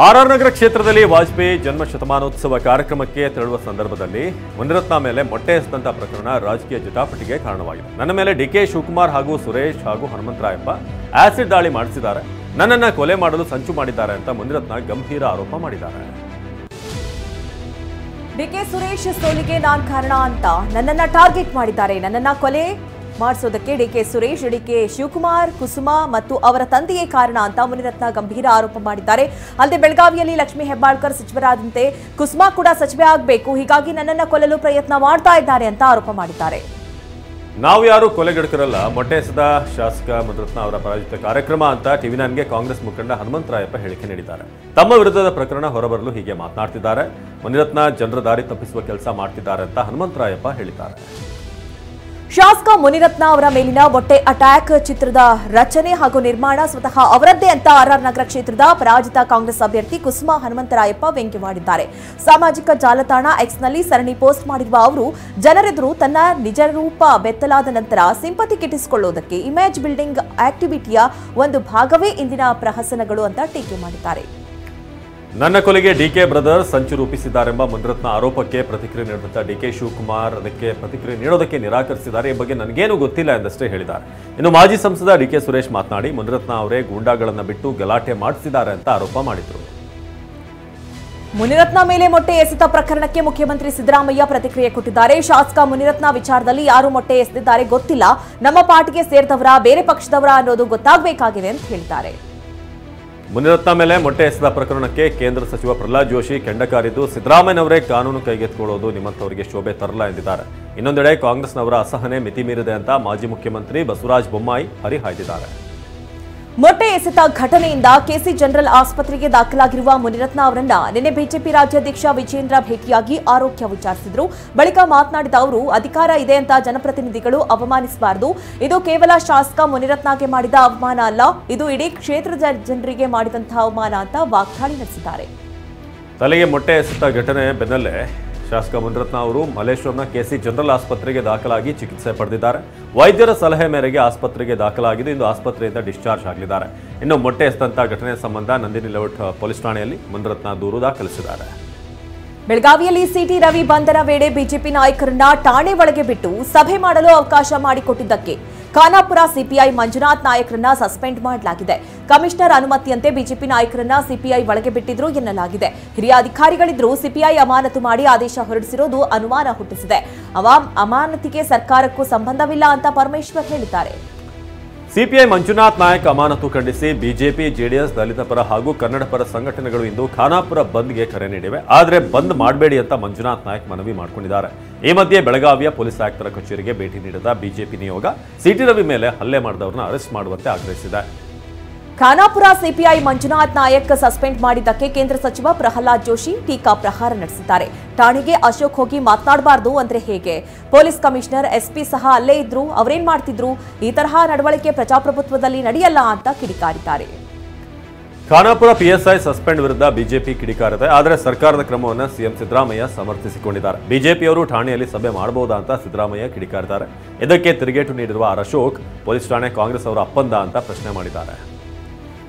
R ನಗರ ಕ್ಷೇತ್ರದಲ್ಲಿ ವಾಜಪೇಯಿ ಜನ್ಮ ಶತಮಾನೋತ್ಸವ ಕಾರ್ಯಕ್ರಮಕ್ಕೆ ತೆರಳುವ ಸಂದರ್ಭದಲ್ಲಿ ಮುನಿರತ್ನ ಮೇಲೆ ಮೊಟ್ಟೆ ಎಸೆದಂತ ಪ್ರಕರಣ ರಾಜಕೀಯ ಜಟಾಪಟಿಗೆ ಕಾರಣವಾಗಿದೆ. ನನ್ನ ಮೇಲೆ ಡಿಕೆ ಶಿವಕುಮಾರ್ ಹಾಗೂ ಸುರೇಶ್ ಹಾಗೂ ಹನುಮಂತರಾಯಪ್ಪ ಆಸಿಡ್ ದಾಳಿ ಮಾಡಿಸಿದ್ದಾರೆ, ನನ್ನನ್ನು ಕೊಲೆ ಮಾಡಲು ಸಂಚು ಮಾಡಿದ್ದಾರೆ ಅಂತ ಮುನಿರತ್ನ ಗಂಭೀರ ಆರೋಪ ಮಾಡಿದ್ದಾರೆ. ಡಿಕೆ ಸುರೇಶ್ ಸೋಲಿಗೆ ನಾನ್ ಕಾರಣ ಅಂತ ನನ್ನನ್ನ ಟಾರ್ಗೆಟ್ ಮಾಡಿದ್ದಾರೆ. ನನ್ನನ್ನ ಕೊಲೆ ಮಾಡಿಸೋದಕ್ಕೆ ಡಿಕೆ ಸುರೇಶ್, ಡಿಕೆ ಶಿವಕುಮಾರ್, ಕುಸುಮ ಮತ್ತು ಅವರ ತಂದೆಯೇ ಕಾರಣ ಅಂತ ಮುನಿರತ್ನ ಗಂಭೀರ ಆರೋಪ ಮಾಡಿದ್ದಾರೆ. ಅಲ್ಲದೆ ಬೆಳಗಾವಿಯಲ್ಲಿ ಲಕ್ಷ್ಮೀ ಹೆಬ್ಬಾಳ್ಕರ್ ಸಚಿವರಾದಂತೆ ಕುಸುಮ ಕೂಡ ಸಚಿವೆ ಆಗಬೇಕು, ಹೀಗಾಗಿ ನನ್ನನ್ನ ಕೊಲ್ಲಲು ಪ್ರಯತ್ನ ಮಾಡ್ತಾ ಇದ್ದಾರೆ ಅಂತ ಆರೋಪ ಮಾಡಿದ್ದಾರೆ. ನಾವು ಯಾರು ಕೊಲೆಗಡಕರಲ್ಲ, ಮೊಟ್ಟೆ ಎಸೆದ ಶಾಸಕ ಮುನಿರತ್ನ ಅವರ ಪರಾಜಿತ ಕಾರ್ಯಕ್ರಮ ಅಂತ ಟಿವಿ9ಗೆ ಕಾಂಗ್ರೆಸ್ ಮುಖಂಡ ಹನುಮಂತರಾಯಪ್ಪ ಹೇಳಿಕೆ ನೀಡಿದ್ದಾರೆ. ತಮ್ಮ ವಿರುದ್ಧದ ಪ್ರಕರಣ ಹೊರಬರಲು ಹೀಗೆ ಮಾತನಾಡ್ತಿದ್ದಾರೆ. ಮುನಿರತ್ನ ಜನರ ದಾರಿ ತಪ್ಪಿಸುವ ಕೆಲಸ ಮಾಡ್ತಿದ್ದಾರೆ ಅಂತ ಹನುಮಂತರಾಯಪ್ಪ ಹೇಳಿದ್ದಾರೆ. ಶಾಸಕ ಮುನಿರತ್ನ ಅವರ ಮೇಲಿನ ಮೊಟ್ಟೆ ಅಟ್ಯಾಕ್ ಚಿತ್ರದ ರಚನೆ ಹಾಗೂ ನಿರ್ಮಾಣ ಸ್ವತಃ ಅವರದ್ದೇ ಅಂತ ಆರ್ ನಗರ ಕ್ಷೇತ್ರದ ಪರಾಜಿತ ಕಾಂಗ್ರೆಸ್ ಅಭ್ಯರ್ಥಿ ಕುಸುಮ ಹನುಮಂತರಾಯಪ್ಪ ವ್ಯಂಗ್ಯವಾಡಿದ್ದಾರೆ. ಸಾಮಾಜಿಕ ಜಾಲತಾಣ ಎಕ್ಸ್ನಲ್ಲಿ ಸರಣಿ ಪೋಸ್ಟ್ ಮಾಡಿರುವ ಅವರು ಜನರೆದುರು ತನ್ನ ನಿಜ ರೂಪ ಬೆತ್ತಲಾದ ನಂತರ ಸಿಂಪತಿ ಗಿಟ್ಟಿಸಿಕೊಳ್ಳುವುದಕ್ಕೆ ಇಮೇಜ್ ಬಿಲ್ಡಿಂಗ್ ಆಕ್ಟಿವಿಟಿಯ ಒಂದು ಭಾಗವೇ ಇಂದಿನ ಪ್ರಹಸನಗಳು ಅಂತ ಟೀಕೆ ಮಾಡಿದ್ದಾರೆ. ನನ್ನ ಕೊಲೆಗೆ ಡಿಕೆ ಬ್ರದರ್ಸ್ ಸಂಚು ರೂಪಿಸಿದ್ದಾರೆಂಬ ಮುನಿರತ್ನ ಆರೋಪಕ್ಕೆ ಪ್ರತಿಕ್ರಿಯೆ ನೀಡಿದಂತ ಡಿಕೆ ಶಿವಕುಮಾರ್ ಅದಕ್ಕೆ ಪ್ರತಿಕ್ರಿಯೆ ನೀಡೋದಕ್ಕೆ ನಿರಾಕರಿಸಿದ್ದಾರೆ. ಈ ಬಗ್ಗೆ ನನಗೇನು ಗೊತ್ತಿಲ್ಲ ಎಂದಷ್ಟೇ ಹೇಳಿದ್ದಾರೆ. ಇನ್ನು ಮಾಜಿ ಸಂಸದ ಡಿಕೆ ಸುರೇಶ್ ಮಾತನಾಡಿ ಮುನಿರತ್ನ ಅವರೇ ಗೂಂಡಾಗಳನ್ನು ಬಿಟ್ಟು ಗಲಾಟೆ ಮಾಡಿಸಿದ್ದಾರೆ ಅಂತ ಆರೋಪ ಮಾಡಿದರು. ಮುನಿರತ್ನ ಮೇಲೆ ಮೊಟ್ಟೆ ಎಸೆತ ಪ್ರಕರಣಕ್ಕೆ ಮುಖ್ಯಮಂತ್ರಿ ಸಿದ್ದರಾಮಯ್ಯ ಪ್ರತಿಕ್ರಿಯೆ ಕೊಟ್ಟಿದ್ದಾರೆ. ಶಾಸಕ ಮುನಿರತ್ನ ವಿಚಾರದಲ್ಲಿ ಯಾರು ಮೊಟ್ಟೆ ಎಸೆದಿದ್ದಾರೆ ಗೊತ್ತಿಲ್ಲ, ನಮ್ಮ ಪಾರ್ಟಿಗೆ ಸೇರಿದವರ ಬೇರೆ ಪಕ್ಷದವರ ಅನ್ನೋದು ಗೊತ್ತಾಗಬೇಕಾಗಿದೆ ಅಂತ ಹೇಳಿದ್ದಾರೆ. ಮುನಿರತ್ನ ಮೇಲೆ ಮೊಟ್ಟೆ ಎಸೆದ ಪ್ರಕರಣಕ್ಕೆ ಕೇಂದ್ರ ಸಚಿವ ಪ್ರಹ್ಲಾದ್ ಜೋಶಿ ಕೆಂಡ ಕಾರಿದ್ದು ಸಿದ್ದರಾಮಯ್ಯನವರೇ ಕಾನೂನು ಕೈಗೆತ್ತಿಕೊಳ್ಳೋದು ನಿಮ್ಮಂಥವರಿಗೆ ಶೋಭೆ ತರಲ್ಲ ಎಂದಿದ್ದಾರೆ. ಇನ್ನೊಂದೆಡೆ ಕಾಂಗ್ರೆಸ್ನವರ ಅಸಹನೆ ಮಿತಿ ಮೀರಿದೆ ಅಂತ ಮಾಜಿ ಮುಖ್ಯಮಂತ್ರಿ ಬಸವರಾಜ ಬೊಮ್ಮಾಯಿ ಹರಿಹಾಯ್ದಿದ್ದಾರೆ. ಮೊಟ್ಟೆ ಎಸೆತ ಘಟನೆಯಿಂದ ಕೆಸಿ ಜನರಲ್ ಆಸ್ಪತ್ರೆಗೆ ದಾಖಲಾಗಿರುವ ಮುನಿರತ್ನ ಅವರನ್ನ ನಿನ್ನೆ ಬಿಜೆಪಿ ರಾಜ್ಯಾಧ್ಯಕ್ಷ ವಿಜೇಂದ್ರ ಭೇಟಿಯಾಗಿ ಆರೋಗ್ಯ ವಿಚಾರಿಸಿದ್ರು. ಬಳಿಕ ಮಾತನಾಡಿದ ಅವರು, ಅಧಿಕಾರ ಇದೆ ಅಂತ ಜನಪ್ರತಿನಿಧಿಗಳು ಅವಮಾನಿಸಬಾರದು. ಇದು ಕೇವಲ ಶಾಸಕ ಮುನಿರತ್ನಗೆ ಮಾಡಿದ ಅವಮಾನ ಅಲ್ಲ, ಇದು ಇಡೀ ಕ್ಷೇತ್ರದ ಜನರಿಗೆ ಮಾಡಿದಂತಹ ಅವಮಾನ ಅಂತ ವಾಗ್ದಾಳಿ ನಡೆಸಿದ್ದಾರೆ. ತಲೆಗೆ ಮೊಟ್ಟೆ ಎಸೆತ ಘಟನೆ ಬೆನ್ನಲ್ಲೇ ಶಾಸಕ ಮುನಿರತ್ನ ಅವರು ಮಲ್ಲೇಶ್ವರಂನ ಕೆಸಿ ಜನರಲ್ ಆಸ್ಪತ್ರೆಗೆ ದಾಖಲಾಗಿ ಚಿಕಿತ್ಸೆ ಪಡೆದಿದ್ದಾರೆ. ವೈದ್ಯರ ಸಲಹೆ ಮೇರೆಗೆ ಆಸ್ಪತ್ರೆಗೆ ದಾಖಲಾಗಿದ್ದು ಇಂದು ಆಸ್ಪತ್ರೆಯಿಂದ ಡಿಸ್ಚಾರ್ಜ್ ಆಗಲಿದ್ದಾರೆ. ಇನ್ನು ಮೊಟ್ಟೆ ಎಸೆದಂತ ಘಟನೆ ಸಂಬಂಧ ನಂದಿನಿ ಲೇಔಟ್ ಪೊಲೀಸ್ ಠಾಣೆಯಲ್ಲಿ ಮುನಿರತ್ನ ದೂರು ದಾಖಲಿಸಿದ್ದಾರೆ. ಬೆಳಗಾವಿಯಲ್ಲಿ ಸಿಟಿ ರವಿ ಬಂಧನ ವೇಳೆ ಬಿಜೆಪಿ ನಾಯಕರನ್ನ ಠಾಣೆ ಒಳಗೆ ಬಿಟ್ಟು ಸಭೆ ಮಾಡಲು ಅವಕಾಶ ಮಾಡಿಕೊಟ್ಟಿದ್ದಕ್ಕೆ ಖಾನಾಪುರ ಸಿಪಿಐ ಮಂಜುನಾಥ್ ನಾಯಕರನ್ನ ಸಸ್ಪೆಂಡ್ ಮಾಡಲಾಗಿದೆ. ಕಮಿಷನರ್ ಅನುಮತಿಯಂತೆ ಬಿಜೆಪಿ ನಾಯಕರನ್ನ ಸಿಪಿಐ ಒಳಗೆ ಬಿಟ್ಟಿದ್ರು ಎನ್ನಲಾಗಿದೆ. ಹಿರಿಯ ಅಧಿಕಾರಿಗಳಿದ್ರು ಸಿಪಿಐ ಅಮಾನತು ಮಾಡಿ ಆದೇಶ ಹೊರಡಿಸಿರೋದು ಅನುಮಾನ ಹುಟ್ಟಿಸಿದೆ. ಅಮಾನತಿಗೆ ಸರ್ಕಾರಕ್ಕೂ ಸಂಬಂಧವಿಲ್ಲ ಅಂತ ಪರಮೇಶ್ವರ್ ಹೇಳಿದ್ದಾರೆ. ಸಿಪಿಐ ಮಂಜುನಾಥ್ ನಾಯಕ್ ಅಮಾನತು ಖಂಡಿಸಿ ಬಿಜೆಪಿ, ಜೆಡಿಎಸ್, ದಲಿತ ಪರ ಹಾಗೂ ಕನ್ನಡ ಪರ ಸಂಘಟನೆಗಳು ಇಂದು ಖಾನಾಪುರ ಬಂದ್ಗೆ ಕರೆ ನೀಡಿವೆ. ಆದರೆ ಬಂದ್ ಮಾಡಬೇಡಿ ಅಂತ ಮಂಜುನಾಥ್ ನಾಯಕ್ ಮನವಿ ಮಾಡಿಕೊಂಡಿದ್ದಾರೆ. ಈ ಮಧ್ಯೆ ಬೆಳಗಾವಿಯ ಪೊಲೀಸ್ ಆಯುಕ್ತರ ಕಚೇರಿಗೆ ಭೇಟಿ ನೀಡಿದ ಬಿಜೆಪಿ ನಿಯೋಗ ಸಿಟಿ ರವಿ ಮೇಲೆ ಹಲ್ಲೆ ಮಾಡಿದವರನ್ನ ಅರೆಸ್ಟ್ ಮಾಡುವಂತೆ ಆಗ್ರಹಿಸಿದೆ. ಖಾನಾಪುರ ಸಿಪಿಐ ಮಂಜುನಾಥ್ ನಾಯಕ್ ಸಸ್ಪೆಂಡ್ ಮಾಡಿದ್ದಕ್ಕೆ ಕೇಂದ್ರ ಸಚಿವ ಪ್ರಹ್ಲಾದ್ ಜೋಶಿ ಟೀಕಾ ಪ್ರಹಾರ ನಡೆಸಿದ್ದಾರೆ. ಠಾಣೆಗೆ ಅಶೋಕ್ ಹೋಗಿ ಮಾತನಾಡಬಾರ್ದು ಅಂದ್ರೆ ಹೇಗೆ? ಪೊಲೀಸ್ ಕಮಿಷನರ್, ಎಸ್ಪಿ ಸಹ ಅಲ್ಲೇ ಇದ್ರು, ಅವರೇನ್ ಮಾಡ್ತಿದ್ರು? ಈ ತರಹ ನಡವಳಿಕೆ ಪ್ರಜಾಪ್ರಭುತ್ವದಲ್ಲಿ ನಡೆಯಲ್ಲ ಅಂತ ಕಿಡಿಕಾರಿದ್ದಾರೆ. ಖಾನಾಪುರ ಪಿಎಸ್ಐ ಸಸ್ಪೆಂಡ್ ವಿರುದ್ಧ ಬಿಜೆಪಿ ಕಿಡಿಕಾರಿದೆ. ಆದರೆ ಸರ್ಕಾರದ ಕ್ರಮವನ್ನು ಸಿಎಂ ಸಿದ್ದರಾಮಯ್ಯ ಸಮರ್ಥಿಸಿಕೊಂಡಿದ್ದಾರೆ. ಬಿಜೆಪಿಯವರು ಠಾಣೆಯಲ್ಲಿ ಸಭೆ ಮಾಡಬಹುದಾ ಅಂತ ಸಿದ್ದರಾಮಯ್ಯ ಕಿಡಿಕಾರಿದ್ದಾರೆ. ಇದಕ್ಕೆ ತಿರುಗೇಟು ನೀಡಿರುವ ಆರ್ ಅಶೋಕ್ ಪೊಲೀಸ್ ಠಾಣೆ ಕಾಂಗ್ರೆಸ್ ಅವರ ಅಪ್ಪಂದ ಅಂತ ಪ್ರಶ್ನೆ ಮಾಡಿದ್ದಾರೆ.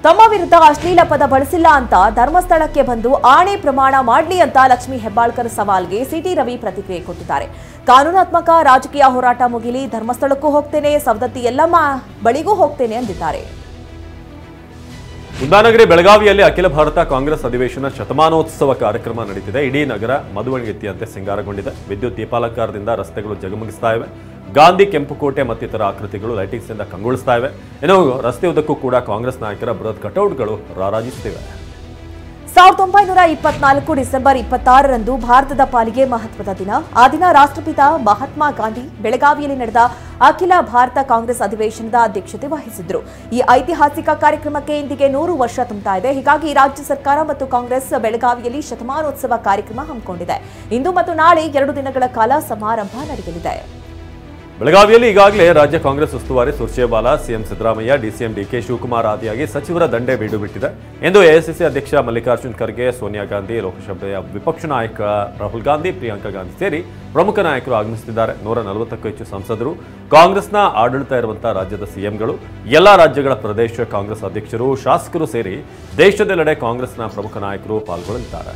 ತಮ್ಮ ವಿರುದ್ಧ ಅಶ್ಲೀಲ ಪದ ಬಳಸಿಲ್ಲ ಅಂತ ಧರ್ಮಸ್ಥಳಕ್ಕೆ ಬಂದು ಆಣೆ ಪ್ರಮಾಣ ಮಾಡಲಿ ಅಂತ ಲಕ್ಷ್ಮೀ ಹೆಬ್ಬಾಳ್ಕರ್ ಸವಾಲ್ಗೆ ಸಿಟಿ ರವಿ ಪ್ರತಿಕ್ರಿಯೆ ಕೊಟ್ಟಿದ್ದಾರೆ. ಕಾನೂನಾತ್ಮಕ ರಾಜಕೀಯ ಹೋರಾಟ ಮುಗಿಲಿ, ಧರ್ಮಸ್ಥಳಕ್ಕೂ ಹೋಗ್ತೇನೆ, ಸವದತ್ತಿ ಎಲ್ಲಮ್ಮ ಬಳಿಗೂ ಹೋಗ್ತೇನೆ ಎಂದಿದ್ದಾರೆ. ಕುಂದಾನಗರಿ ಬೆಳಗಾವಿಯಲ್ಲಿ ಅಖಿಲ ಭಾರತ ಕಾಂಗ್ರೆಸ್ ಅಧಿವೇಶನ ಶತಮಾನೋತ್ಸವ ಕಾರ್ಯಕ್ರಮ ನಡೀತಿದೆ. ಇಡೀ ನಗರ ಮಧುವಣಿಗೆತ್ತಿಯಂತೆ ಸಿಂಗಾರಗೊಂಡಿದೆ. ವಿದ್ಯುತ್ ದೀಪಾಲಂಕಾರದಿಂದ ರಸ್ತೆಗಳು ಜಗಮಗಿಸ್ತಾ ಇವೆ. ಗಾಂಧಿ, ಕೆಂಪುಕೋಟೆ ಮತ್ತಿತರ ಆಕೃತಿಗಳು ಲೈಟಿಂಗ್ಸ್ ಇಂದ ಕಂಗೊಳಿಸ್ತಾ ಇವೆ. ಇನ್ನು ರಸ್ತೆ ಉದ್ದಕ್ಕೂ ಕೂಡ ಕಾಂಗ್ರೆಸ್ ನಾಯಕರ ಬೃಹತ್ ಕಟೌಟ್ಗಳು ರಾರಾಜಿಸುತ್ತಿವೆ. 1924 ಡಿಸೆಂಬರ್ 26ರಂದು ಭಾರತದ ಪಾಲಿಗೆ ಮಹತ್ವದ ದಿನ. ಆ ದಿನ ರಾಷ್ಟ್ರಪಿತ ಮಹಾತ್ಮ ಗಾಂಧಿ ಬೆಳಗಾವಿಯಲ್ಲಿ ನಡೆದ ಅಖಿಲ ಭಾರತ ಕಾಂಗ್ರೆಸ್ ಅಧಿವೇಶನದ ಅಧ್ಯಕ್ಷತೆ ವಹಿಸಿದ್ರು. ಈ ಐತಿಹಾಸಿಕ ಕಾರ್ಯಕ್ರಮಕ್ಕೆ ಇಂದಿಗೆ 100 ವರ್ಷ ತುಂಬುತ್ತಾ ಇದೆ. ಹೀಗಾಗಿ ರಾಜ್ಯ ಸರ್ಕಾರ ಮತ್ತು ಕಾಂಗ್ರೆಸ್ ಬೆಳಗಾವಿಯಲ್ಲಿ ಶತಮಾನೋತ್ಸವ ಕಾರ್ಯಕ್ರಮ ಹಮ್ಮಿಕೊಂಡಿದೆ. ಇಂದು ಮತ್ತು ನಾಳೆ 2 ದಿನಗಳ ಕಾಲ ಸಮಾರಂಭ ನಡೆಯಲಿದೆ. ಬೆಳಗಾವಿಯಲ್ಲಿ ಈಗಾಗಲೇ ರಾಜ್ಯ ಕಾಂಗ್ರೆಸ್ ಉಸ್ತುವಾರಿ ಸುರ್ಜೇವಾಲಾ, ಸಿಎಂ ಸಿದ್ದರಾಮಯ್ಯ, ಡಿಸಿಎಂ ಡಿಕೆ ಶಿವಕುಮಾರ್ ಆದಿಯಾಗಿ ಸಚಿವರ ದಂಡೆ ಬೀಡು ಬಿಟ್ಟಿದೆ ಎಂದು ಎಐಸಿಸಿ ಅಧ್ಯಕ್ಷ ಮಲ್ಲಿಕಾರ್ಜುನ್ ಖರ್ಗೆ, ಸೋನಿಯಾ ಗಾಂಧಿ, ಲೋಕಸಭೆಯ ವಿಪಕ್ಷ ನಾಯಕ ರಾಹುಲ್ ಗಾಂಧಿ, ಪ್ರಿಯಾಂಕಾ ಗಾಂಧಿ ಸೇರಿ ಪ್ರಮುಖ ನಾಯಕರು ಆಗಮಿಸುತ್ತಿದ್ದಾರೆ. 140ಕ್ಕೂ ಹೆಚ್ಚು ಸಂಸದರು, ಕಾಂಗ್ರೆಸ್ನ ಆಡಳಿತ ಇರುವಂತಹ ರಾಜ್ಯದ ಸಿಎಂಗಳು, ಎಲ್ಲಾ ರಾಜ್ಯಗಳ ಪ್ರದೇಶ ಕಾಂಗ್ರೆಸ್ ಅಧ್ಯಕ್ಷರು, ಶಾಸಕರು ಸೇರಿ ದೇಶದೆಲ್ಲೆಡೆ ಕಾಂಗ್ರೆಸ್ನ ಪ್ರಮುಖ ನಾಯಕರು ಪಾಲ್ಗೊಳ್ಳಲಿದ್ದಾರೆ.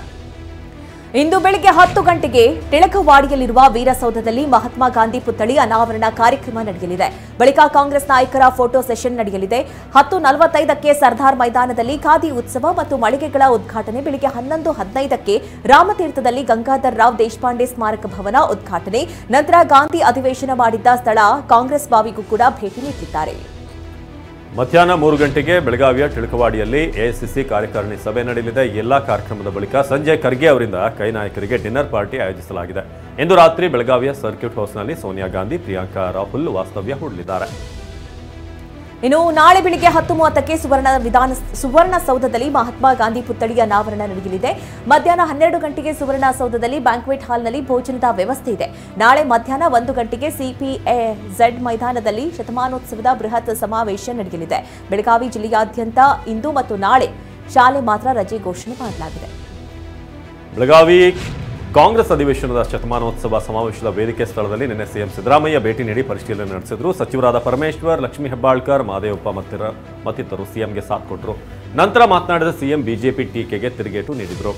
ಇಂದು ಬೆಳಗ್ಗೆ 10 ಗಂಟೆಗೆ ಟಿಳಕವಾಡಿಯಲ್ಲಿರುವ ವೀರಸೌಧದಲ್ಲಿ ಮಹಾತ್ಮ ಗಾಂಧಿ ಪುತ್ಥಳಿ ಅನಾವರಣ ಕಾರ್ಯಕ್ರಮ ನಡೆಯಲಿದೆ. ಬಳಿಕ ಕಾಂಗ್ರೆಸ್ ನಾಯಕರ ಫೋಟೋ ಸೆಷನ್ ನಡೆಯಲಿದೆ. 10:45ಕ್ಕೆ ಸರ್ದಾರ್ ಮೈದಾನದಲ್ಲಿ ಖಾದಿ ಉತ್ಸವ ಮತ್ತು ಮಳಿಗೆಗಳ ಉದ್ಘಾಟನೆ. ಬೆಳಗ್ಗೆ 11:15ಕ್ಕೆ ರಾಮತೀರ್ಥದಲ್ಲಿ ಗಂಗಾಧರ್ ರಾವ್ ದೇಶಪಾಂಡೆ ಸ್ಮಾರಕ ಭವನ ಉದ್ಘಾಟನೆ. ನಂತರ ಗಾಂಧಿ ಅಧಿವೇಶನ ಮಾಡಿದ್ದ ಸ್ಥಳ ಕಾಂಗ್ರೆಸ್ ಬಾವಿಗೂ ಕೂಡ ಭೇಟಿ ನೀಡಿದ್ದಾರೆ. ಮಧ್ಯಾಹ್ನ 3 ಗಂಟೆಗೆ ಬೆಳಗಾವಿಯ ಟಿಳಕವಾಡಿಯಲ್ಲಿ ಎಐಸಿಸಿ ಕಾರ್ಯಕಾರಿಣಿ ಸಭೆ ನಡೆಯಲಿದೆ. ಎಲ್ಲಾ ಕಾರ್ಯಕ್ರಮದ ಬಳಿಕ ಸಂಜೆ ಖರ್ಗೆ ಅವರಿಂದ ಕೈ ನಾಯಕರಿಗೆ ಡಿನ್ನರ್ ಪಾರ್ಟಿ ಆಯೋಜಿಸಲಾಗಿದೆ. ಇಂದು ರಾತ್ರಿ ಬೆಳಗಾವಿಯ ಸರ್ಕ್ಯೂಟ್ ಹೌಸ್ನಲ್ಲಿ ಸೋನಿಯಾ ಗಾಂಧಿ, ಪ್ರಿಯಾಂಕಾ ರಾಹುಲ್ ವಾಸ್ತವ್ಯ ಹೂಡಲಿದ್ದಾರೆ. ಇನ್ನು ನಾಳೆ ಬೆಳಿಗ್ಗೆ 10:30ಕ್ಕೆ ಸುವರ್ಣಸೌಧದಲ್ಲಿ ಮಹಾತ್ಮ ಗಾಂಧಿ ಪುತ್ಥಳಿ ಅನಾವರಣ ನಡೆಯಲಿದೆ. ಮಧ್ಯಾಹ್ನ 12 ಗಂಟೆಗೆ ಸುವರ್ಣಸೌಧದಲ್ಲಿ ಬ್ಯಾಂಕ್ವೆಟ್ ಹಾಲ್ನಲ್ಲಿ ಭೋಜನದ ವ್ಯವಸ್ಥೆ ಇದೆ. ನಾಳೆ ಮಧ್ಯಾಹ್ನ 1 ಗಂಟೆಗೆ ಸಿಪಿಎಝೆಡ್ ಮೈದಾನದಲ್ಲಿ ಶತಮಾನೋತ್ಸವದ ಬೃಹತ್ ಸಮಾವೇಶ ನಡೆಯಲಿದೆ. ಬೆಳಗಾವಿ ಜಿಲ್ಲೆಯಾದ್ಯಂತ ಇಂದು ಮತ್ತು ನಾಳೆ ಶಾಲೆ ಮಾತ್ರ ರಜೆ ಘೋಷಣೆ ಮಾಡಲಾಗಿದೆ. ಬೆಳಗಾವಿ ಕಾಂಗ್ರೆಸ್ ಅಧಿವೇಶನದ ಶತಮಾನೋತ್ಸವ ಸಮಾವೇಶದ ವೇದಿಕೆ ಸ್ಥಳದಲ್ಲಿ ನಿನ್ನೆ ಸಿಎಂ ಸಿದ್ದರಾಮಯ್ಯ ಭೇಟಿ ನೀಡಿ ಪರಿಶೀಲನೆ ನಡೆಸಿದರು. ಸಚಿವರಾದ ಪರಮೇಶ್ವರ್, ಲಕ್ಷ್ಮೀ ಹೆಬ್ಬಾಳ್ಕರ್, ಮಹದೇವಪ್ಪ ಮತ್ತಿತರರು ಸಿಎಂಗೆ ಸಾಥ್ ಕೊಟ್ಟರು. ನಂತರ ಮಾತನಾಡಿದ ಸಿಎಂ ಬಿಜೆಪಿ ಟೀಕೆಗೆ ತಿರುಗೇಟು ನೀಡಿದರು.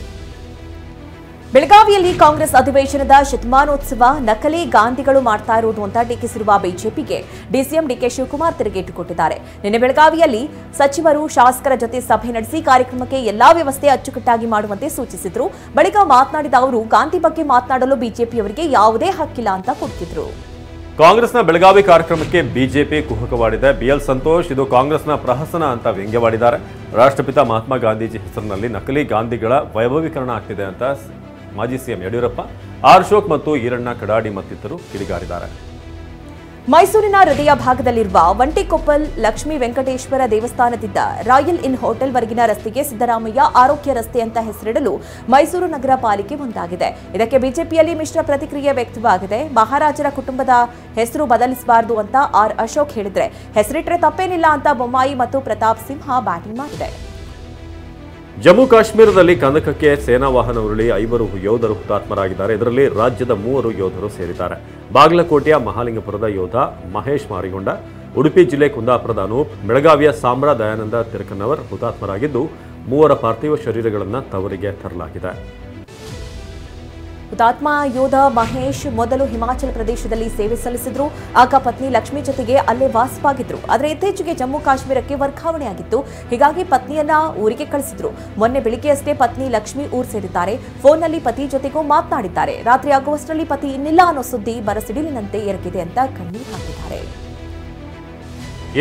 ಬೆಳಗಾವಿಯಲ್ಲಿ ಕಾಂಗ್ರೆಸ್ ಅಧಿವೇಶನದ ಶತಮಾನೋತ್ಸವ ನಕಲಿ ಗಾಂಧಿಗಳು ಮಾಡ್ತಾ ಇರುವುದು ಅಂತ ಟೀಕಿಸಿರುವ ಬಿಜೆಪಿಗೆ ಡಿಸಿಎಂ ಡಿಕೆ ಶಿವಕುಮಾರ್ ತಿರುಗೇಟು ಕೊಟ್ಟಿದ್ದಾರೆ. ನಿನ್ನೆ ಬೆಳಗಾವಿಯಲ್ಲಿ ಸಚಿವರು, ಶಾಸಕರ ಜೊತೆ ಸಭೆ ನಡೆಸಿ ಕಾರ್ಯಕ್ರಮಕ್ಕೆ ಎಲ್ಲಾ ವ್ಯವಸ್ಥೆ ಅಚ್ಚುಕಟ್ಟಾಗಿ ಮಾಡುವಂತೆ ಸೂಚಿಸಿದ್ರು. ಬಳಿಕ ಮಾತನಾಡಿದ ಅವರು, ಗಾಂಧಿ ಬಗ್ಗೆ ಮಾತನಾಡಲು ಬಿಜೆಪಿಯವರಿಗೆ ಯಾವುದೇ ಹಕ್ಕಿಲ್ಲ ಅಂತ ಕೊಟ್ಟಿದ್ರು. ಕಾಂಗ್ರೆಸ್ನ ಬೆಳಗಾವಿ ಕಾರ್ಯಕ್ರಮಕ್ಕೆ ಬಿಜೆಪಿ ಕುಹಕವಾಡಿದೆ. ಬಿಎಲ್ ಸಂತೋಷ್, ಇದು ಕಾಂಗ್ರೆಸ್ನ ಪ್ರಹಸನ ಅಂತ ವ್ಯಂಗ್ಯವಾಡಿದ್ದಾರೆ. ರಾಷ್ಟ್ರಪಿತ ಮಹಾತ್ಮ ಗಾಂಧೀಜಿ ಹೆಸರಿನಲ್ಲಿ ನಕಲಿ ಗಾಂಧಿಗಳ ವೈಭವೀಕರಣ ಆಗ್ತಿದೆ ಅಂತ ಮಾಜಿ ಸಿಎಂ ಯಡಿಯೂರಪ್ಪ, ಅಶೋಕ್ ಮತ್ತು ಈರಣ್ಣ ಕಡಾಡಿ ಮತ್ತಿತರರು ಕಿಡಿಗಾರಿದ್ದಾರೆ. ಮೈಸೂರಿನ ಹೃದಯ ಭಾಗದಲ್ಲಿರುವ ಒಂಟಿಕೊಪ್ಪಲ್ ಲಕ್ಷ್ಮೀ ವೆಂಕಟೇಶ್ವರ ದೇವಸ್ಥಾನದಿಂದ ರಾಯಲ್ ಇನ್ ಹೋಟೆಲ್ವರೆಗಿನ ರಸ್ತೆಗೆ ಸಿದ್ದರಾಮಯ್ಯ ಆರೋಗ್ಯ ರಸ್ತೆ ಅಂತ ಹೆಸರಿಡಲು ಮೈಸೂರು ನಗರ ಪಾಲಿಕೆ ಮುಂದಾಗಿದೆ. ಇದಕ್ಕೆ ಬಿಜೆಪಿಯಲ್ಲಿ ಮಿಶ್ರ ಪ್ರತಿಕ್ರಿಯೆ ವ್ಯಕ್ತವಾಗಿದೆ. ಮಹಾರಾಜರ ಕುಟುಂಬದ ಹೆಸರು ಬದಲಿಸಬಾರದು ಅಂತ ಅಶೋಕ್ ಹೇಳಿದ್ರೆ, ಹೆಸರಿಟ್ರೆ ತಪ್ಪೇನಿಲ್ಲ ಅಂತ ಬೊಮ್ಮಾಯಿ ಮತ್ತು ಪ್ರತಾಪ್ ಸಿಂಹ ಬ್ಯಾಟಿಂಗ್ ಮಾಡಿದೆ. ಜಮ್ಮು ಕಾಶ್ಮೀರದಲ್ಲಿ ಕಂದಕಕ್ಕೆ ಸೇನಾ ವಾಹನ ಉರುಳಿ 5 ಯೋಧರು ಹುತಾತ್ಮರಾಗಿದ್ದಾರೆ. ಇದರಲ್ಲಿ ರಾಜ್ಯದ 3 ಯೋಧರು ಸೇರಿದ್ದಾರೆ. ಬಾಗಲಕೋಟೆಯ ಮಹಾಲಿಂಗಪುರದ ಯೋಧ ಮಹೇಶ್ ಮಾರಿಗೊಂಡ, ಉಡುಪಿ ಜಿಲ್ಲೆ ಕುಂದಾಪುರದ ಅನೂಪ್, ಬೆಳಗಾವಿಯ ಸಾಮ್ರಾ ದಯಾನಂದ ತಿರಕನ್ನವರ್ ಹುತಾತ್ಮರಾಗಿದ್ದು 3 ಪಾರ್ಥಿವ ಶರೀರಗಳನ್ನು ತವರಿಗೆ ತರಲಾಗಿದೆ. ಹುತಾತ್ಮ ಯೋಧ ಮಹೇಶ್ ಮೊದಲು ಹಿಮಾಚಲ ಪ್ರದೇಶದಲ್ಲಿ ಸೇವೆ ಸಲ್ಲಿಸಿದ್ರು. ಆಗ ಪತ್ನಿ ಲಕ್ಷ್ಮಿ ಜೊತೆಗೆ ಅಲ್ಲೇ ವಾಸವಾಗಿದ್ರು. ಆದರೆ ಇತ್ತೀಚೆಗೆ ಜಮ್ಮು ಕಾಶ್ಮೀರಕ್ಕೆ ವರ್ಗಾವಣೆಯಾಗಿತ್ತು. ಹೀಗಾಗಿ ಪತ್ನಿಯನ್ನ ಊರಿಗೆ ಕಳಿಸಿದ್ರು. ಮೊನ್ನೆ ಬೆಳಿಗ್ಗೆಯಷ್ಟೇ ಪತ್ನಿ ಲಕ್ಷ್ಮಿ ಊರು ಸೇರಿದ್ದಾರೆ. ಫೋನ್ನಲ್ಲಿ ಪತಿ ಜೊತೆಗೂ ಮಾತನಾಡಿದ್ದಾರೆ. ರಾತ್ರಿ ಆಗುವಷ್ಟರಲ್ಲಿ ಪತಿ ಇನ್ನಿಲ್ಲ ಅನ್ನೋ ಸುದ್ದಿ ಬರಸಿಡಿಲಿನಂತೆ ಎರಗಿದೆ ಅಂತ ಕಣ್ಣೀರು ಹಾಕಿದ್ದಾರೆ.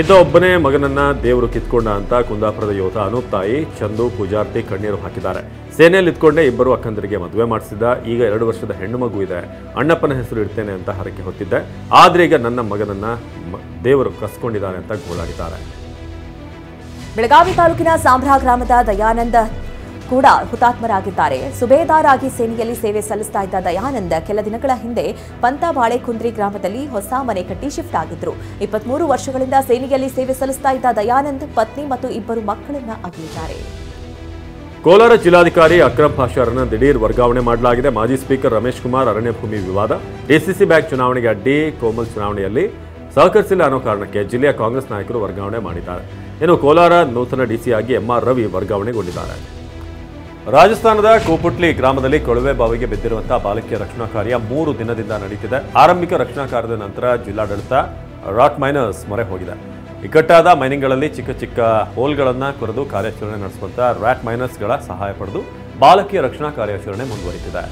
ಇದ್ದ ಒಬ್ಬನೇ ಮಗನನ್ನ ದೇವರು ಕಿತ್ಕೊಂಡ ಅಂತ ಕುಂದಾಪುರದ ಯೋಧ ಅನೂಪ್ ತಾಯಿ ಚಂದು ಪೂಜಾರ್ತಿ ಕಣ್ಣೀರು ಹಾಕಿದ್ದಾರೆ. ಸೇನೆಯಲ್ಲಿ ಇದ್ಕೊಂಡೇ 2 ಅಕ್ಕಂದರಿಗೆ ಮದುವೆ ಮಾಡಿಸಿದ್ದ. ಈಗ 2 ವರ್ಷದ ಹೆಣ್ಣು ಮಗು ಇದೆ. ಅಣ್ಣಪ್ಪನ ಹೆಸರು ಇಡ್ತೇನೆ ಅಂತ ಹರಕೆ ಹೊತ್ತಿದ್ದೆ. ಆದ್ರೆ ಈಗ ನನ್ನ ಮಗನನ್ನ ದೇವರು ಕಸ್ಕೊಂಡಿದ್ದಾರೆ ಅಂತ ಗೋಳಾಡಿದ್ದಾರೆ. ಬೆಳಗಾವಿ ತಾಲೂಕಿನ ಸಾಂಬ್ರಾ ಗ್ರಾಮದ ದಯಾನಂದ ಕೂಡ ಹುತಾತ್ಮರಾಗಿದ್ದಾರೆ. ಸುಬೇದಾರ್ ಆಗಿ ಸೇನೆಯಲ್ಲಿ ಸೇವೆ ಸಲ್ಲಿಸ್ತಾ ಇದ್ದ ದಯಾನಂದ ಕೆಲ ದಿನಗಳ ಹಿಂದೆ ಪಂತಬಾಳೆಕುಂದ್ರಿ ಗ್ರಾಮದಲ್ಲಿ ಹೊಸ ಮನೆ ಕಟ್ಟಿ ಶಿಫ್ಟ್ ಆಗಿದ್ರು. 23 ವರ್ಷಗಳಿಂದ ಸೇನೆಯಲ್ಲಿ ಸೇವೆ ಸಲ್ಲಿಸ್ತಾ ಇದ್ದ ದಯಾನಂದ್ ಪತ್ನಿ ಮತ್ತು 2 ಮಕ್ಕಳನ್ನ ಅಗಲಿದ್ದಾರೆ. ಕೋಲಾರ ಜಿಲ್ಲಾಧಿಕಾರಿ ಅಕ್ರಮ್ ಪಾಷಾರನ್ನ ದಿಢೀರ್ ವರ್ಗಾವಣೆ ಮಾಡಲಾಗಿದೆ. ಮಾಜಿ ಸ್ಪೀಕರ್ ರಮೇಶ್ ಕುಮಾರ್ ಅರಣ್ಯ ಭೂಮಿ ವಿವಾದ, ಡಿಸಿಸಿ ಬ್ಯಾಂಕ್ ಚುನಾವಣೆಗೆ ಅಡ್ಡಿ, ಕೋಮಲ್ ಚುನಾವಣೆಯಲ್ಲಿ ಸಹಕರಿಸಿಲ್ಲ ಅನ್ನೋ ಕಾರಣಕ್ಕೆ ಜಿಲ್ಲೆಯ ಕಾಂಗ್ರೆಸ್ ನಾಯಕರು ವರ್ಗಾವಣೆ ಮಾಡಿದ್ದಾರೆ. ಇನ್ನು ಕೋಲಾರ ನೂತನ ಡಿಸಿಯಾಗಿ ಎಂಆರ್ ರವಿ ವರ್ಗಾವಣೆಗೊಂಡಿದ್ದಾರೆ. ರಾಜಸ್ಥಾನದ ಕೋಪುಟ್ಲಿ ಗ್ರಾಮದಲ್ಲಿ ಕೊಳವೆ ಬಾವಿಗೆ ಬಿದ್ದಿರುವಂತಹ ಬಾಲಕಿಯ ರಕ್ಷಣಾ ಕಾರ್ಯ 3 ದಿನದಿಂದ ನಡೀತಿದೆ. ಆರಂಭಿಕ ರಕ್ಷಣಾ ಕಾರ್ಯದ ನಂತರ ಜಿಲ್ಲಾಡಳಿತ ರಾಟ್ ಮೈನರ್ಸ್ ಮೊರೆ ಹೋಗಿದೆ. ಇಕ್ಕಟ್ಟಾದ ಮೈನಿಂಗ್ಗಳಲ್ಲಿ ಚಿಕ್ಕ ಚಿಕ್ಕ ಹೋಲ್ಗಳನ್ನು ಕೊರೆದು ಕಾರ್ಯಾಚರಣೆ ನಡೆಸುವಂತ ರ್ಯಾಟ್ ಮೈನರ್ಸ್ಗಳ ಸಹಾಯ ಪಡೆದು ಬಾಲಕಿಯ ರಕ್ಷಣಾ ಕಾರ್ಯಾಚರಣೆ ಮುಂದುವರಿದಿದೆ.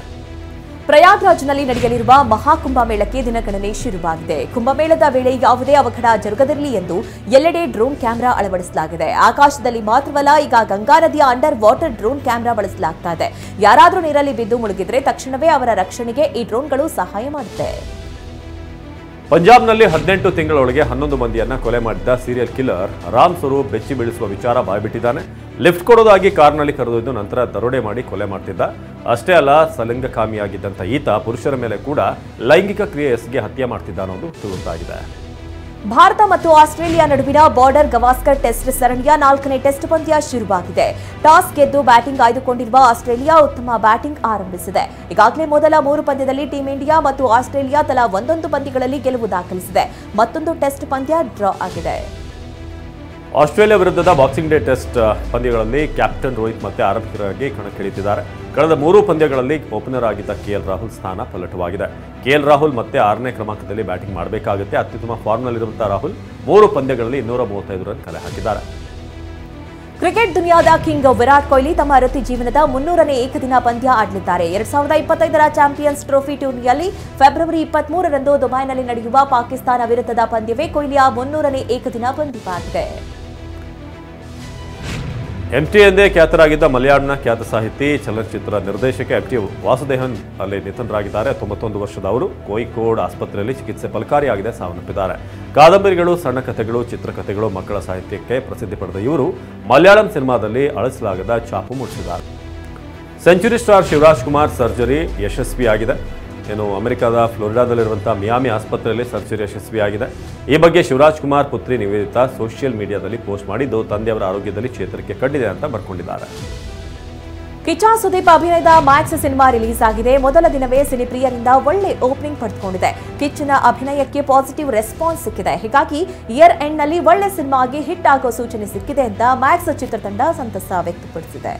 ಪ್ರಯಾಗ್ರಾಜ್ನಲ್ಲಿ ನಡೆಯಲಿರುವ ಮಹಾಕುಂಭಮೇಳಕ್ಕೆ ದಿನಗಣನೆ ಶುರುವಾಗಿದೆ. ಕುಂಭಮೇಳದ ವೇಳೆ ಯಾವುದೇ ಅವಘಡ ಜರುಗದಿರಲಿ ಎಂದು ಎಲ್ಲೆಡೆ ಡ್ರೋನ್ ಕ್ಯಾಮೆರಾ ಅಳವಡಿಸಲಾಗಿದೆ. ಆಕಾಶದಲ್ಲಿ ಮಾತ್ರವಲ್ಲ, ಈಗ ಗಂಗಾ ನದಿಯ ಅಂಡರ್ ವಾಟರ್ ಡ್ರೋನ್ ಕ್ಯಾಮೆರಾ ಬಳಸಲಾಗ್ತಾ ಇದೆ. ಯಾರಾದರೂ ನೀರಲ್ಲಿ ಬಿದ್ದು ಮುಳುಗಿದ್ರೆ ತಕ್ಷಣವೇ ಅವರ ರಕ್ಷಣೆಗೆ ಈ ಡ್ರೋನ್ಗಳು ಸಹಾಯ ಮಾಡುತ್ತೆ. ಪಂಜಾಬ್ನಲ್ಲಿ 18 ತಿಂಗಳೊಳಗೆ 11 ಮಂದಿಯನ್ನ ಕೊಲೆ ಮಾಡಿದ್ದ ಸೀರಿಯಲ್ ಕಿಲ್ಲರ್ ರಾಮ್ ಸ್ವರೂಪ್ ಬೆಚ್ಚಿ ಬೀಳಿಸುವ ವಿಚಾರ ಬಾಯ್ಬಿಟ್ಟಿದ್ದಾನೆ. ಲಿಫ್ಟ್ ಕೊಡೋದಾಗಿ ಕಾರ್ನಲ್ಲಿ ಕರೆದೊಯ್ದು ನಂತರ ದರೋಡೆ ಮಾಡಿ ಕೊಲೆ ಮಾಡ್ತಿದ್ದ. ಅಷ್ಟೇ ಅಲ್ಲ, ಸಲಿಂಗಕಾಮಿಯಾಗಿದ್ದಂಥ ಈತ ಪುರುಷರ ಮೇಲೆ ಕೂಡ ಲೈಂಗಿಕ ಕ್ರಿಯೆ ಎಸಗಿ ಹತ್ಯೆ ಮಾಡ್ತಿದ್ದ ಅನ್ನೋದು ತಿಳಿದಾಗಿದೆ. ಭಾರತ ಮತ್ತು ಆಸ್ಟ್ರೇಲಿಯಾ ನಡುವಿನ ಬಾರ್ಡರ್ ಗವಾಸ್ಕರ್ ಟೆಸ್ಟ್ ಸರಣಿಯ 4ನೇ ಟೆಸ್ಟ್ ಪಂದ್ಯ ಶುರುವಾಗಿದೆ. ಟಾಸ್ ಗೆದ್ದು ಬ್ಯಾಟಿಂಗ್ ಆಯ್ದುಕೊಂಡಿರುವ ಆಸ್ಟ್ರೇಲಿಯಾ ಉತ್ತಮ ಬ್ಯಾಟಿಂಗ್ ಆರಂಭಿಸಿದೆ. ಈಗಾಗಲೇ ಮೊದಲ 3 ಪಂದ್ಯದಲ್ಲಿ ಟೀಂ ಇಂಡಿಯಾ ಮತ್ತು ಆಸ್ಟ್ರೇಲಿಯಾ ತಲಾ 1 ಪಂದ್ಯಗಳಲ್ಲಿ ಗೆಲುವು ದಾಖಲಿಸಿದೆ. ಮತ್ತೊಂದು ಟೆಸ್ಟ್ ಪಂದ್ಯ ಡ್ರಾ ಆಗಿದೆ. ಆಸ್ಟ್ರೇಲಿಯಾ ವಿರುದ್ಧದ ಬಾಕ್ಸಿಂಗ್ ಡೇ ಟೆಸ್ಟ್ ಪಂದ್ಯಗಳಲ್ಲಿ ಕ್ಯಾಪ್ಟನ್ ರೋಹಿತ್ ಮತ್ತೆ ಆರಂಭಿಕರಾಗಿ ಕಣಕ್ಕಿಳಿದಿದ್ದಾರೆ. ಕಳೆದ 3 ಪಂದ್ಯಗಳಲ್ಲಿ ಓಪನರ್ ಆಗಿದ್ದ ಕೆಎಲ್ ರಾಹುಲ್ ಸ್ಥಾನ ಪಲ್ಲಟವಾಗಿದೆ. ಕೆಎಲ್ ರಾಹುಲ್ ಮತ್ತೆ 6ನೇ ಕ್ರಮಾಂಕದಲ್ಲಿ ಬ್ಯಾಟಿಂಗ್ ಮಾಡಬೇಕಾಗುತ್ತೆ. ಅತ್ಯುತ್ತಮ ಫಾರ್ಮ್ನಲ್ಲಿರುವಂತಹ ರಾಹುಲ್ 3 ಪಂದ್ಯಗಳಲ್ಲಿ 235 ರನ್ ಕಲೆ ಹಾಕಿದ್ದಾರೆ. ಕ್ರಿಕೆಟ್ ದುನಿಯಾದ ಕಿಂಗ್ ವಿರಾಟ್ ಕೊಹ್ಲಿ ತಮ್ಮ ವೃತ್ತಿ ಜೀವನದ 300ನೇ ಏಕದಿನ ಪಂದ್ಯ ಆಡಲಿದ್ದಾರೆ. 2025ರ ಚಾಂಪಿಯನ್ಸ್ ಟ್ರೋಫಿ ಟೂರ್ನಿಯಲ್ಲಿ ಫೆಬ್ರವರಿ 23ರಂದು ದುಬೈನಲ್ಲಿ ನಡೆಯುವ ಪಾಕಿಸ್ತಾನ ವಿರುದ್ಧದ ಪಂದ್ಯವೇ ಕೊಹ್ಲಿಯ 300ನೇ ಏಕದಿನ ಪಂದ್ಯವಾಗಿದೆ. ಎಂಟಿ ಎಂದೇ ಖ್ಯಾತರಾಗಿದ್ದ ಮಲಯಾಳಂನ ಖ್ಯಾತ ಸಾಹಿತಿ, ಚಲನಚಿತ್ರ ನಿರ್ದೇಶಕ ಎಂಟಿ ವಾಸುದೇವನ್ ಅಲ್ಲಿ ನಿಧನರಾಗಿದ್ದಾರೆ. 91 ವರ್ಷದ ಅವರು ಕೋಯಿಕೋಡ್ ಆಸ್ಪತ್ರೆಯಲ್ಲಿ ಚಿಕಿತ್ಸೆ ಫಲಕಾರಿಯಾಗಿದೆ ಸಾವನ್ನಪ್ಪಿದ್ದಾರೆ. ಕಾದಂಬರಿಗಳು, ಸಣ್ಣ ಕಥೆಗಳು, ಚಿತ್ರಕಥೆಗಳು, ಮಕ್ಕಳ ಸಾಹಿತ್ಯಕ್ಕೆ ಪ್ರಸಿದ್ಧಿ ಪಡೆದ ಇವರು ಮಲಯಾಳಂ ಸಿನಿಮಾದಲ್ಲಿ ಅಳಿಸಲಾಗದ ಛಾಪು ಮೂಡಿಸಿದ್ದಾರೆ. Century star Shivaraj Kumar surgery ಯಶಸ್ವಿಯಾಗಿದೆ. ಅಮೆರಿಕದ ಫ್ಲೋರಿಡಾದಲ್ಲಿರುವಂತಹ ಮಿಯಾಮಿ ಆಸ್ಪತ್ರೆಯಲ್ಲಿ ಸರ್ಜರಿ ಯಶಸ್ವಿಯಾಗಿದೆ. ಈ ಬಗ್ಗೆ ಶಿವರಾಜ್ ಕುಮಾರ್ ಪುತ್ರಿ ನಿವೇದಿತಾ ಸೋಷಿಯಲ್ ಮೀಡಿಯಾದಲ್ಲಿ ಪೋಸ್ಟ್ ಮಾಡಿದ್ದು, ತಂದೆಯವರ ಆರೋಗ್ಯದಲ್ಲಿ ಚೇತರಿಕೆ ಕಂಡಿದೆ ಅಂತ ಬರ್ಕೊಂಡಿದ್ದಾರೆ. ಕಿಚ್ಚ ಸುದೀಪ್ ಅಭಿನಯದ ಮ್ಯಾಕ್ಸ್ ಸಿನಿಮಾ ರಿಲೀಸ್ ಆಗಿದೆ. ಮೊದಲ ದಿನವೇ ಸಿನಿಪ್ರಿಯರಿಂದ ಒಳ್ಳೆ ಓಪನಿಂಗ್ ಪಡೆದುಕೊಂಡಿದೆ. ಕಿಚ್ಚನ ಅಭಿನಯಕ್ಕೆ ಪಾಸಿಟಿವ್ ರೆಸ್ಪಾನ್ಸ್ ಸಿಕ್ಕಿದೆ. ಹೀಗಾಗಿ ಇಯರ್ ಎಂಡ್ ನಲ್ಲಿ ಒಳ್ಳೆ ಸಿನಿಮಾಗೆ ಹಿಟ್ ಆಗೋ ಸೂಚನೆ ಸಿಕ್ಕಿದೆ ಅಂತ ಮ್ಯಾಕ್ಸ್ ಚಿತ್ರತಂಡ ಸಂತಸ ವ್ಯಕ್ತಪಡಿಸಿದೆ.